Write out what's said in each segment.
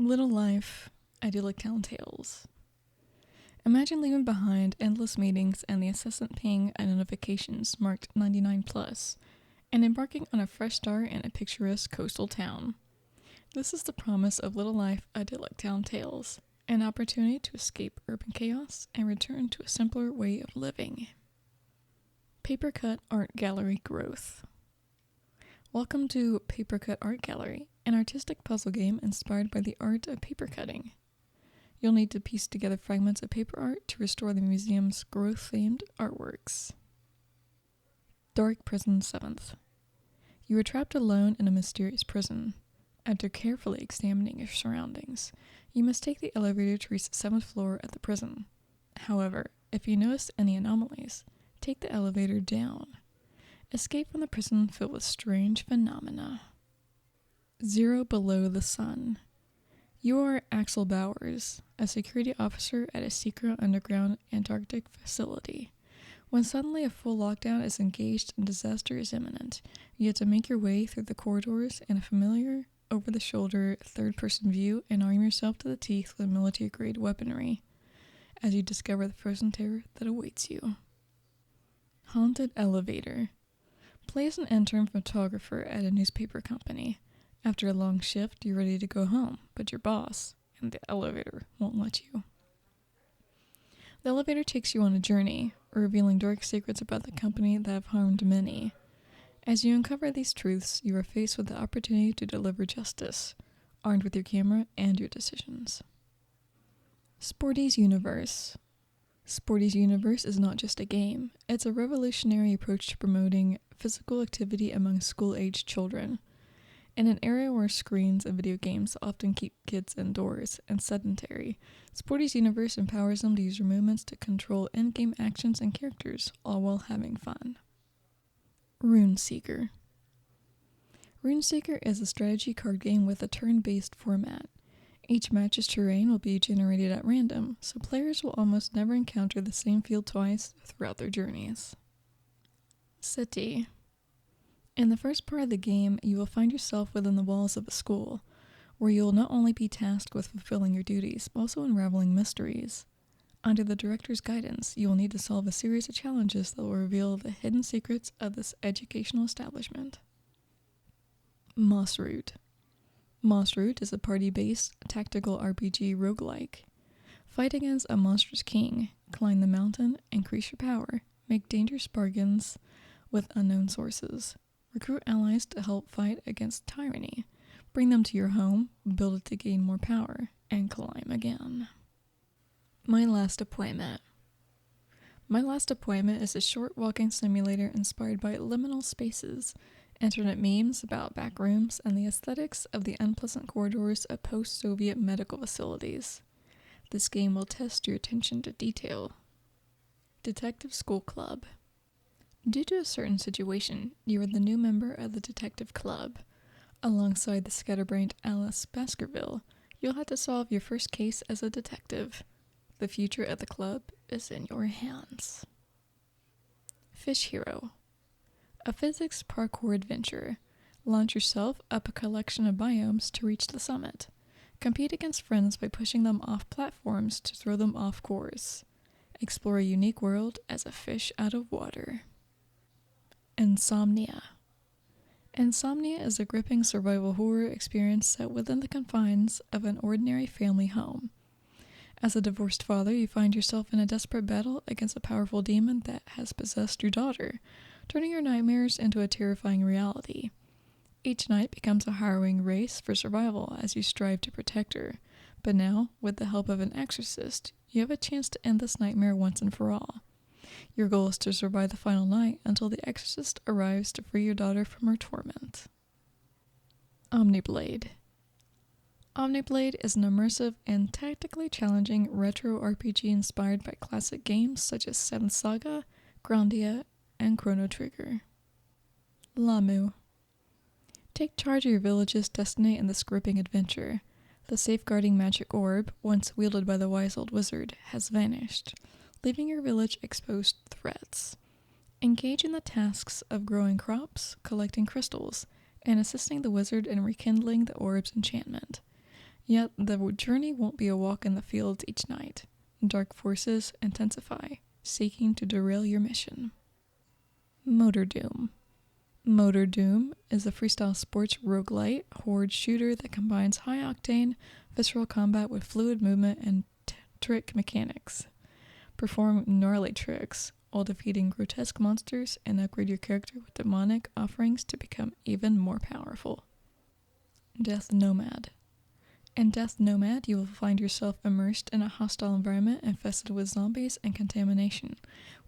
Little Life, Idyllic Town Tales. Imagine leaving behind endless meetings and the incessant ping and notifications marked 99 plus, and embarking on a fresh start in a picturesque coastal town. This is the promise of Little Life, Idyllic Town Tales, an opportunity to escape urban chaos and return to a simpler way of living. Papercut Art Gallery Growth. Welcome to Papercut Art Gallery, an artistic puzzle game inspired by the art of paper cutting. You'll need to piece together fragments of paper art to restore the museum's growth-themed artworks. Dark Prison 7th. You are trapped alone in a mysterious prison. After carefully examining your surroundings, you must take the elevator to reach the 7th floor of the prison. However, if you notice any anomalies, take the elevator down. Escape from the prison filled with strange phenomena. Zero Below the Sun. You are Axel Bowers, a security officer at a secret underground Antarctic facility. When suddenly a full lockdown is engaged and disaster is imminent, you have to make your way through the corridors in a familiar, over-the-shoulder, third-person view and arm yourself to the teeth with military-grade weaponry as you discover the frozen terror that awaits you. Haunted Elevator. Play as an intern photographer at a newspaper company. After a long shift, you're ready to go home, but your boss and the elevator won't let you. The elevator takes you on a journey, revealing dark secrets about the company that have harmed many. As you uncover these truths, you are faced with the opportunity to deliver justice, armed with your camera and your decisions. Sporty's Universe. Sporty's Universe is not just a game, it's a revolutionary approach to promoting physical activity among school-aged children. In an era where screens and video games often keep kids indoors and sedentary, Sporty's Universe empowers them to use their movements to control in-game actions and characters, all while having fun. Runeseeker. Runeseeker is a strategy card game with a turn-based format. Each match's terrain will be generated at random, so players will almost never encounter the same field twice throughout their journeys. City. In the first part of the game, you will find yourself within the walls of a school, where you will not only be tasked with fulfilling your duties, but also unraveling mysteries. Under the director's guidance, you will need to solve a series of challenges that will reveal the hidden secrets of this educational establishment. Mossroot. Mossroot is a party-based tactical RPG roguelike. Fight against a monstrous king, climb the mountain, increase your power, make dangerous bargains with unknown sources, recruit allies to help fight against tyranny, bring them to your home, build it to gain more power, and climb again. My Last Appointment. My Last Appointment is a short walking simulator inspired by liminal spaces, internet memes about backrooms, and the aesthetics of the unpleasant corridors of post-Soviet medical facilities. This game will test your attention to detail. Detective School Club. Due to a certain situation, you are the new member of the Detective Club. Alongside the scatterbrained Alice Baskerville, you'll have to solve your first case as a detective. The future of the club is in your hands. Fish Hero. A physics parkour adventure. Launch yourself up a collection of biomes to reach the summit. Compete against friends by pushing them off platforms to throw them off course. Explore a unique world as a fish out of water. Insomnia. Insomnia is a gripping survival horror experience set within the confines of an ordinary family home. As a divorced father, you find yourself in a desperate battle against a powerful demon that has possessed your daughter, turning your nightmares into a terrifying reality. Each night becomes a harrowing race for survival as you strive to protect her, but now, with the help of an exorcist, you have a chance to end this nightmare once and for all. Your goal is to survive the final night until the exorcist arrives to free your daughter from her torment. Omniblade. Omniblade is an immersive and tactically challenging retro RPG inspired by classic games such as Seventh Saga, Grandia, and Chrono Trigger. Lamu. Take charge of your village's destiny in this gripping adventure. The safeguarding magic orb, once wielded by the wise old wizard, has vanished, leaving your village exposed to threats. Engage in the tasks of growing crops, collecting crystals, and assisting the wizard in rekindling the orb's enchantment. Yet the journey won't be a walk in the fields each night. Dark forces intensify, seeking to derail your mission. Motor Doom. Motor Doom is a freestyle sports roguelite horde shooter that combines high-octane, visceral combat with fluid movement and trick mechanics. Perform gnarly tricks while defeating grotesque monsters and upgrade your character with demonic offerings to become even more powerful. Death Nomad. In Death Nomad, you will find yourself immersed in a hostile environment infested with zombies and contamination,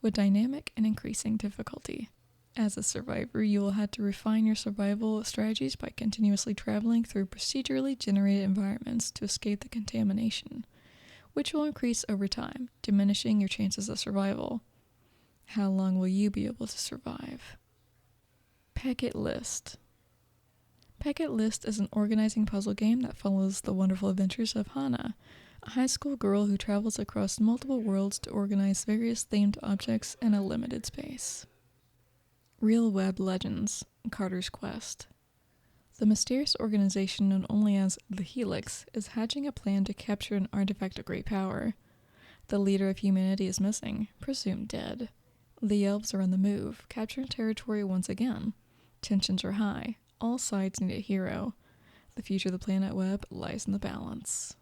with dynamic and increasing difficulty. As a survivor, you will have to refine your survival strategies by continuously traveling through procedurally generated environments to escape the contamination, which will increase over time, diminishing your chances of survival. How long will you be able to survive? Packet List. Packet List is an organizing puzzle game that follows the wonderful adventures of Hana, a high school girl who travels across multiple worlds to organize various themed objects in a limited space. Real Web Legends, Carter's Quest. The mysterious organization known only as the Helix is hatching a plan to capture an artifact of great power. The leader of humanity is missing, presumed dead. The elves are on the move, capturing territory once again. Tensions are high. All sides need a hero. The future of the planet web lies in the balance.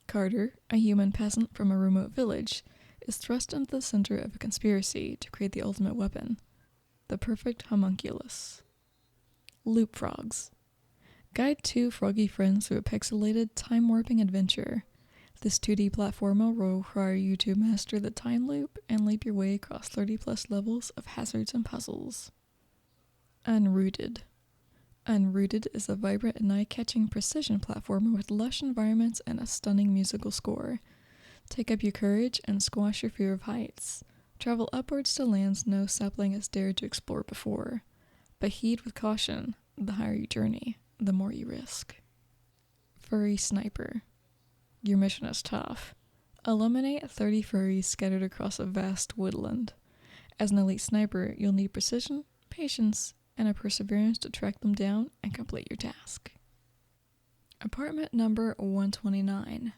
Carter, a human peasant from a remote village, is thrust into the center of a conspiracy to create the ultimate weapon, the perfect homunculus. Loop Frogs. Guide two froggy friends through a pixelated, time-warping adventure. This 2D platformer will require you to master the time loop and leap your way across 30-plus levels of hazards and puzzles. Unrooted. Unrooted is a vibrant and eye-catching precision platformer with lush environments and a stunning musical score. Take up your courage and squash your fear of heights. Travel upwards to lands no sapling has dared to explore before. But heed with caution, the higher you journey, the more you risk. Furry Sniper. Your mission is tough. Eliminate 30 furries scattered across a vast woodland. As an elite sniper, you'll need precision, patience, and a perseverance to track them down and complete your task. Apartment number 129.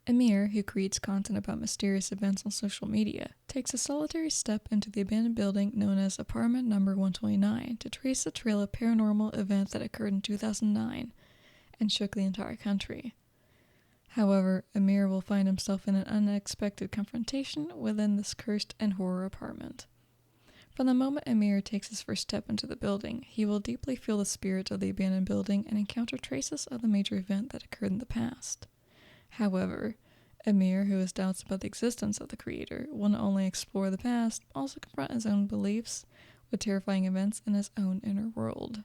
Amir, who creates content about mysterious events on social media, takes a solitary step into the abandoned building known as Apartment number 129 to trace a trail of paranormal event that occurred in 2009 and shook the entire country. However, Amir will find himself in an unexpected confrontation within this cursed and horror apartment. From the moment Amir takes his first step into the building, he will deeply feel the spirit of the abandoned building and encounter traces of the major event that occurred in the past. However, Amir, who has doubts about the existence of the creator, will not only explore the past, but also confront his own beliefs with terrifying events in his own inner world.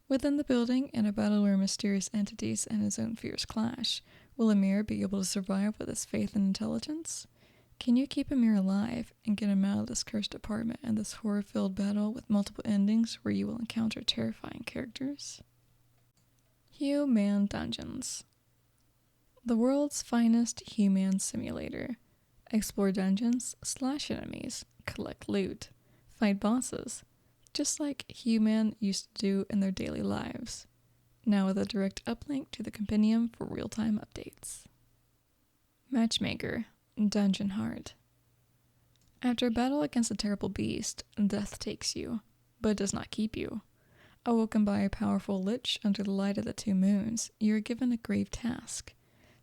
Within the building, in a battle where mysterious entities and his own fears clash, will Amir be able to survive with his faith and intelligence? Can you keep Amir alive and get him out of this cursed apartment and this horror-filled battle with multiple endings where you will encounter terrifying characters? Human Dungeons. The world's finest human simulator. Explore dungeons, slash enemies, collect loot, fight bosses, just like human used to do in their daily lives. Now with a direct uplink to the compendium for real-time updates. Matchmaker, Dungeon Heart. After a battle against a terrible beast, death takes you, but it does not keep you. Awoken by a powerful lich under the light of the two moons, you are given a grave task.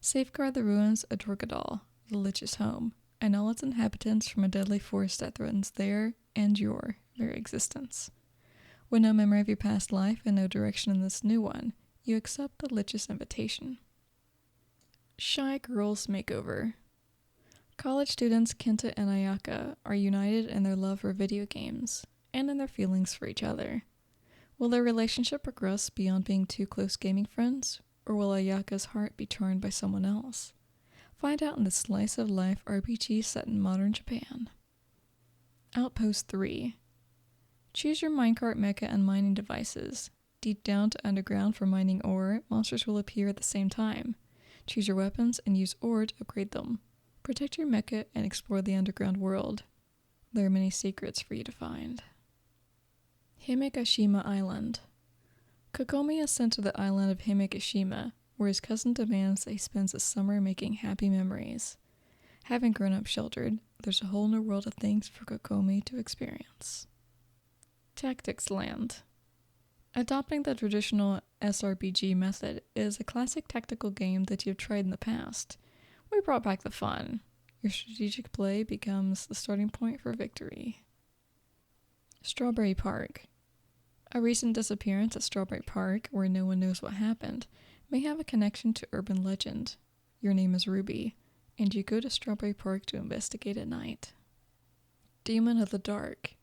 Safeguard the ruins of Dorkadal, the lich's home, and all its inhabitants from a deadly force that threatens their and your very existence. With no memory of your past life and no direction in this new one, you accept the lich's invitation. Shy Girls Makeover. College students Kenta and Ayaka are united in their love for video games, and in their feelings for each other. Will their relationship progress beyond being two close gaming friends, or will Ayaka's heart be charmed by someone else? Find out in this slice-of-life RPG set in modern Japan. Outpost 3. Choose your minecart mecha and mining devices. Deep down to underground for mining ore, monsters will appear at the same time. Choose your weapons and use ore to upgrade them. Protect your mecha and explore the underground world. There are many secrets for you to find. Himekashima Island. Kokomi is sent to the island of Himekashima, where his cousin demands that he spends the summer making happy memories. Having grown up sheltered, there's a whole new world of things for Kokomi to experience. Tactics Land. Adopting the traditional SRPG method is a classic tactical game that you've tried in the past. We brought back the fun. Your strategic play becomes the starting point for victory. Strawberry Park. A recent disappearance at Strawberry Park, where no one knows what happened, may have a connection to urban legend. Your name is Ruby, and you go to Strawberry Park to investigate at night. Demon of the Dark.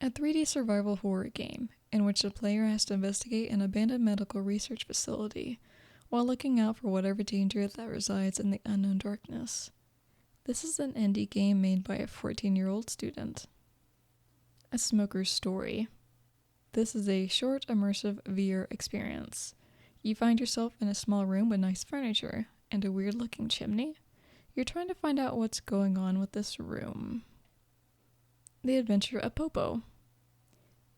A 3D survival horror game in which the player has to investigate an abandoned medical research facility while looking out for whatever danger that resides in the unknown darkness. This is an indie game made by a 14-year-old student. A Smoker's Story. This is a short, immersive VR experience. You find yourself in a small room with nice furniture and a weird-looking chimney. You're trying to find out what's going on with this room. The Adventure of Popo.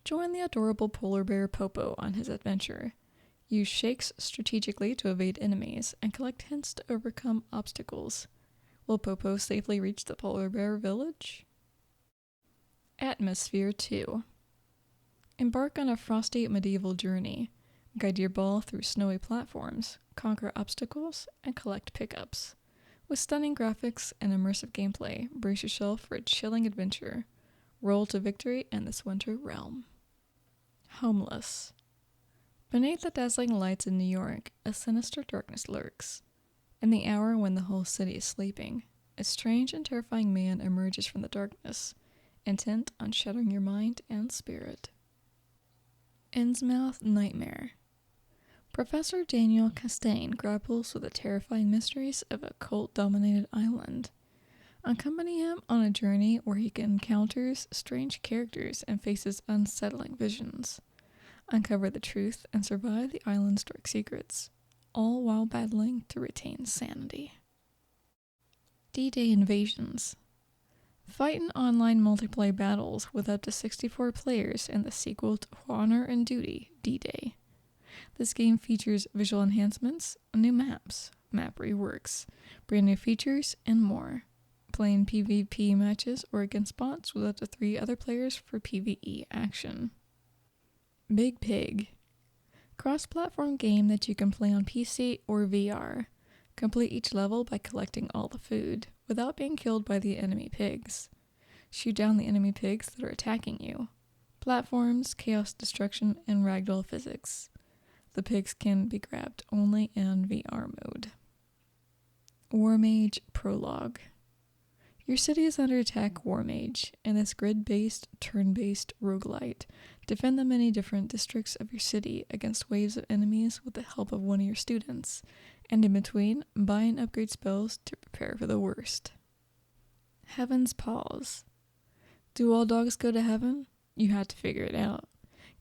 Join the adorable polar bear Popo on his adventure. Use shakes strategically to evade enemies and collect hints to overcome obstacles. Will Popo safely reach the polar bear village? Atmosphere 2. Embark on a frosty medieval journey. Guide your ball through snowy platforms, conquer obstacles, and collect pickups. With stunning graphics and immersive gameplay, brace yourself for a chilling adventure. Roll to victory in this winter realm. Homeless. Beneath the dazzling lights in New York, a sinister darkness lurks. In the hour when the whole city is sleeping, a strange and terrifying man emerges from the darkness, intent on shattering your mind and spirit. Innsmouth Nightmare. Professor Daniel Castaigne grapples with the terrifying mysteries of a cult-dominated island. Accompany him on a journey where he encounters strange characters and faces unsettling visions. Uncover the truth and survive the island's dark secrets, all while battling to retain sanity. D-Day Invasions. Fight in online multiplayer battles with up to 64 players in the sequel to Honor and Duty, D-Day. This game features visual enhancements, new maps, map reworks, brand new features, and more. Play in PvP matches or against bots with up to 3 other players for PvE action. Big Pig. Cross-platform game that you can play on PC or VR. Complete each level by collecting all the food, without being killed by the enemy pigs. Shoot down the enemy pigs that are attacking you. Platforms, chaos destruction, and ragdoll physics. The pigs can be grabbed only in VR mode. Warmage Prologue. Your city is under attack, Warmage. In this grid-based, turn-based roguelite, defend the many different districts of your city against waves of enemies with the help of one of your students, and in between, buy and upgrade spells to prepare for the worst. Heaven's Pause. Do all dogs go to heaven? You had to figure it out.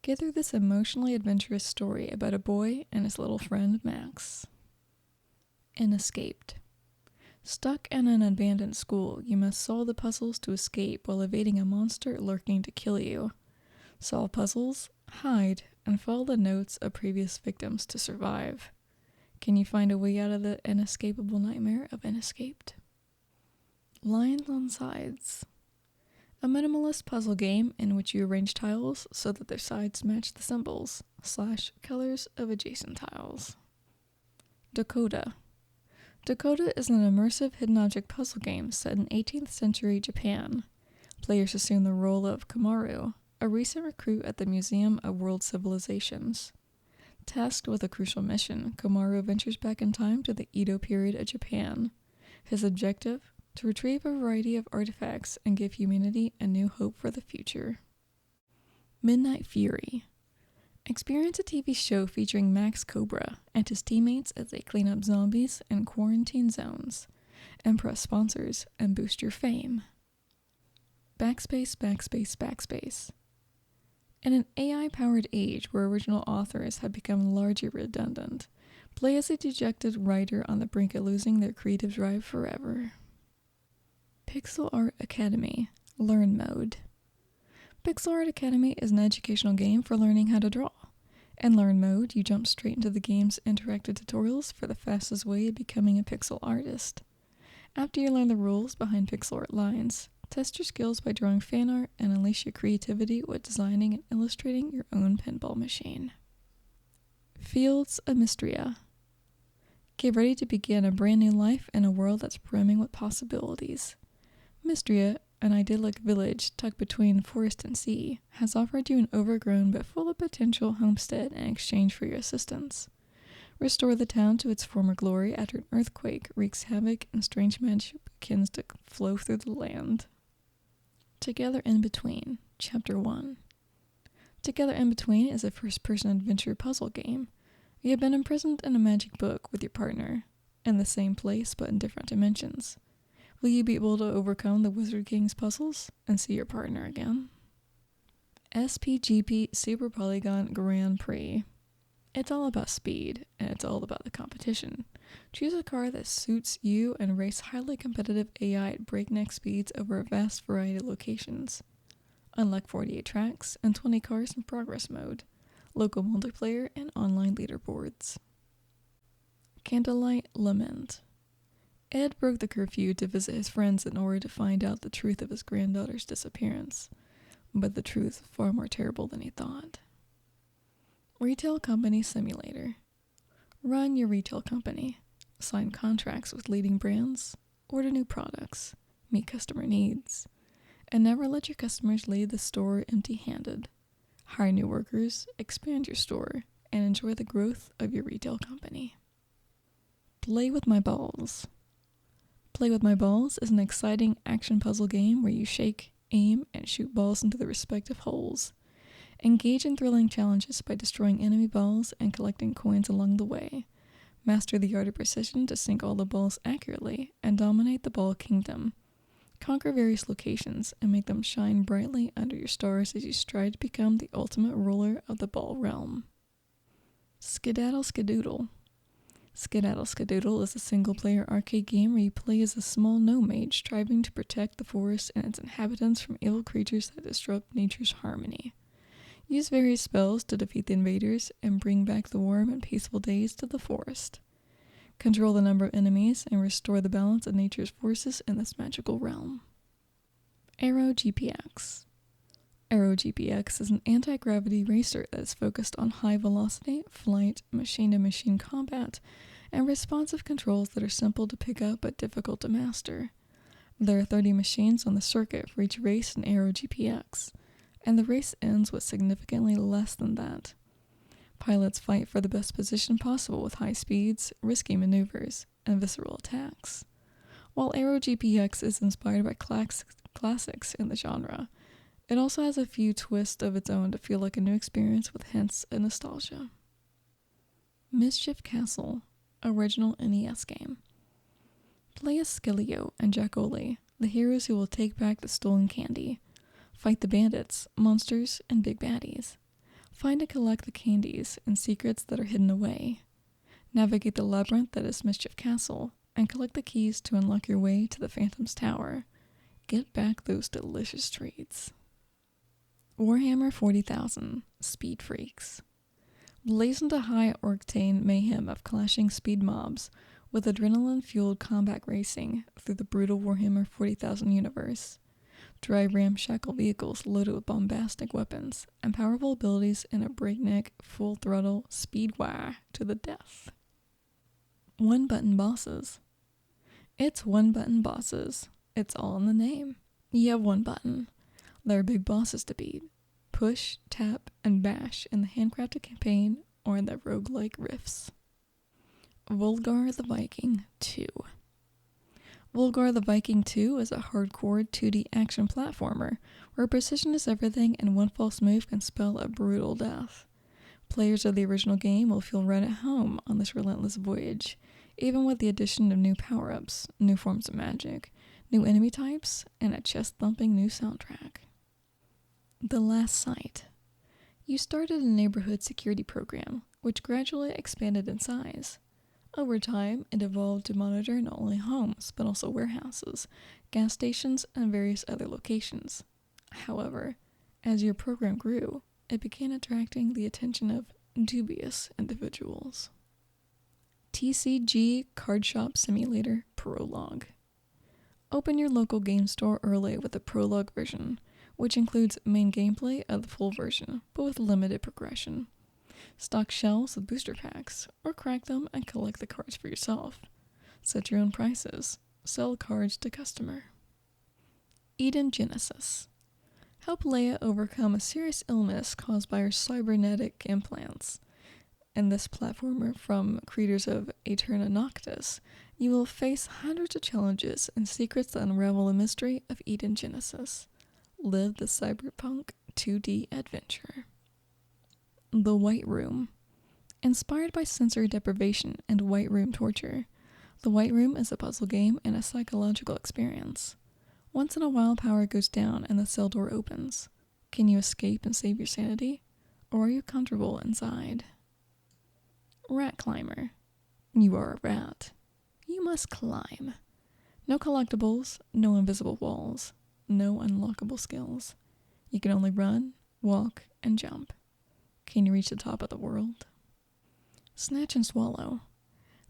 Get through this emotionally adventurous story about a boy and his little friend Max. Inescaped. Stuck in an abandoned school, you must solve the puzzles to escape while evading a monster lurking to kill you. Solve puzzles, hide, and follow the notes of previous victims to survive. Can you find a way out of the inescapable nightmare of Inescaped? Lines on Sides. A minimalist puzzle game in which you arrange tiles so that their sides match the symbols / colors of adjacent tiles. Dakota. Dakota is an immersive hidden object puzzle game set in 18th century Japan. Players assume the role of Kamaru, a recent recruit at the Museum of World Civilizations. Tasked with a crucial mission, Kamaru ventures back in time to the Edo period of Japan. His objective? To retrieve a variety of artifacts and give humanity a new hope for the future. Midnight Fury. Experience a TV show featuring Max Cobra and his teammates as they clean up zombies in quarantine zones, impress sponsors, and boost your fame. Backspace, backspace, backspace. In an AI-powered age where original authors have become largely redundant, play as a dejected writer on the brink of losing their creative drive forever. Pixel Art Academy Learn Mode. Pixel Art Academy is an educational game for learning how to draw. In Learn mode, you jump straight into the game's interactive tutorials for the fastest way of becoming a pixel artist. After you learn the rules behind pixel art lines, test your skills by drawing fan art and unleash your creativity with designing and illustrating your own pinball machine. Fields of Mystria. Get ready to begin a brand new life in a world that's brimming with possibilities. Mystria, an idyllic village tucked between forest and sea, has offered you an overgrown but full of potential homestead in exchange for your assistance. Restore the town to its former glory after an earthquake wreaks havoc and strange magic begins to flow through the land. Together in Between, Chapter 1. Together in Between is a first-person adventure puzzle game. You have been imprisoned in a magic book with your partner, in the same place but in different dimensions. Will you be able to overcome the Wizard King's puzzles and see your partner again? SPGP Super Polygon Grand Prix. It's all about speed, and it's all about the competition. Choose a car that suits you and race highly competitive AI at breakneck speeds over a vast variety of locations. Unlock 48 tracks and 20 cars in progress mode, local multiplayer, and online leaderboards. Candlelight Lament. Ed broke the curfew to visit his friends in order to find out the truth of his granddaughter's disappearance, but the truth was far more terrible than he thought. Retail Company Simulator. Run your retail company, sign contracts with leading brands, order new products, meet customer needs, and never let your customers leave the store empty-handed. Hire new workers, expand your store, and enjoy the growth of your retail company. Play with My Balls. Play with My Balls is an exciting action puzzle game where you shake, aim, and shoot balls into the respective holes. Engage in thrilling challenges by destroying enemy balls and collecting coins along the way. Master the art of precision to sink all the balls accurately and dominate the ball kingdom. Conquer various locations and make them shine brightly under your stars as you strive to become the ultimate ruler of the ball realm. Skedaddle Skedoodle. Skedaddle Skedoodle is a single-player arcade game where you play as a small gnome mage striving to protect the forest and its inhabitants from evil creatures that disrupt nature's harmony. Use various spells to defeat the invaders and bring back the warm and peaceful days to the forest. Control the number of enemies and restore the balance of nature's forces in this magical realm. Aero GPX. Aero GPX is an anti-gravity racer that is focused on high velocity, flight, machine-to-machine combat, and responsive controls that are simple to pick up but difficult to master. There are 30 machines on the circuit for each race in Aero GPX, and the race ends with significantly less than that. Pilots fight for the best position possible with high speeds, risky maneuvers, and visceral attacks. While Aero GPX is inspired by classics in the genre, it also has a few twists of its own to feel like a new experience with hints of nostalgia. Mischief Castle, original NES game. Play as Skellio and Jackoli, the heroes who will take back the stolen candy. Fight the bandits, monsters, and big baddies. Find and collect the candies and secrets that are hidden away. Navigate the labyrinth that is Mischief Castle, and collect the keys to unlock your way to the Phantom's Tower. Get back those delicious treats. Warhammer 40,000, Speed Freaks. Blaze into high-octane mayhem of clashing speed mobs with adrenaline-fueled combat racing through the brutal Warhammer 40,000 universe. Drive ramshackle vehicles loaded with bombastic weapons and powerful abilities in a breakneck, full-throttle speedway to the death. One-button bosses. It's one-button bosses. It's all in the name. You have one button. There are big bosses to beat. Push, tap, and bash in the handcrafted campaign or in the roguelike rifts. Volgar the Viking 2. Volgar the Viking 2 is a hardcore 2D action platformer where precision is everything and one false move can spell a brutal death. Players of the original game will feel right at home on this relentless voyage, even with the addition of new power-ups, new forms of magic, new enemy types, and a chest-thumping new soundtrack. The Last Sight. You started a neighborhood security program, which gradually expanded in size. Over time, it evolved to monitor not only homes, but also warehouses, gas stations, and various other locations. However, as your program grew, it began attracting the attention of dubious individuals. TCG Card Shop Simulator Prologue. Open your local game store early with the Prologue version, which includes main gameplay of the full version, but with limited progression. Stock shelves with booster packs, or crack them and collect the cards for yourself. Set your own prices. Sell cards to customer. Eden Genesis. Help Leia overcome a serious illness caused by her cybernetic implants. In this platformer from creators of Aeterna Noctis, you will face hundreds of challenges and secrets that unravel the mystery of Eden Genesis. Live the cyberpunk 2D adventure. The White Room. Inspired by sensory deprivation and white room torture, The White Room is a puzzle game and a psychological experience. Once in a while, power goes down and the cell door opens. Can you escape and save your sanity? Or are you comfortable inside? Rat Climber. You are a rat. You must climb. No collectibles, no invisible walls, no unlockable skills. You can only run, walk, and jump. Can you reach the top of the world? Snatch and Swallow.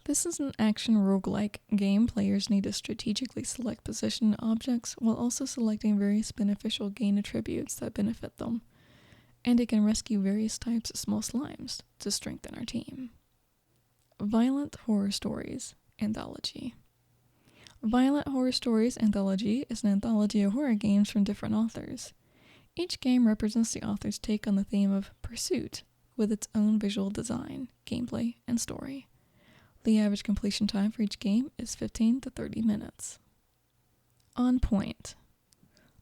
This is an action roguelike game. Players need to strategically select position objects while also selecting various beneficial gain attributes that benefit them. And it can rescue various types of small slimes to strengthen our team. Violent Horror Stories Anthology. Violent Horror Stories Anthology is an anthology of horror games from different authors. Each game represents the author's take on the theme of pursuit, with its own visual design, gameplay, and story. The average completion time for each game is 15 to 30 minutes. On Point.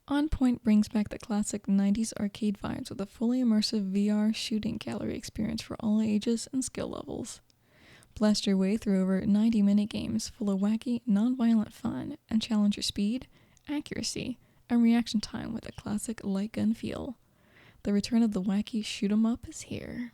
On Point brings back the classic 90s arcade vibes with a fully immersive VR shooting gallery experience for all ages and skill levels. Blast your way through over 90 minigames full of wacky, non-violent fun and challenge your speed, accuracy, and reaction time with a classic light gun feel. The return of the wacky shoot 'em up is here.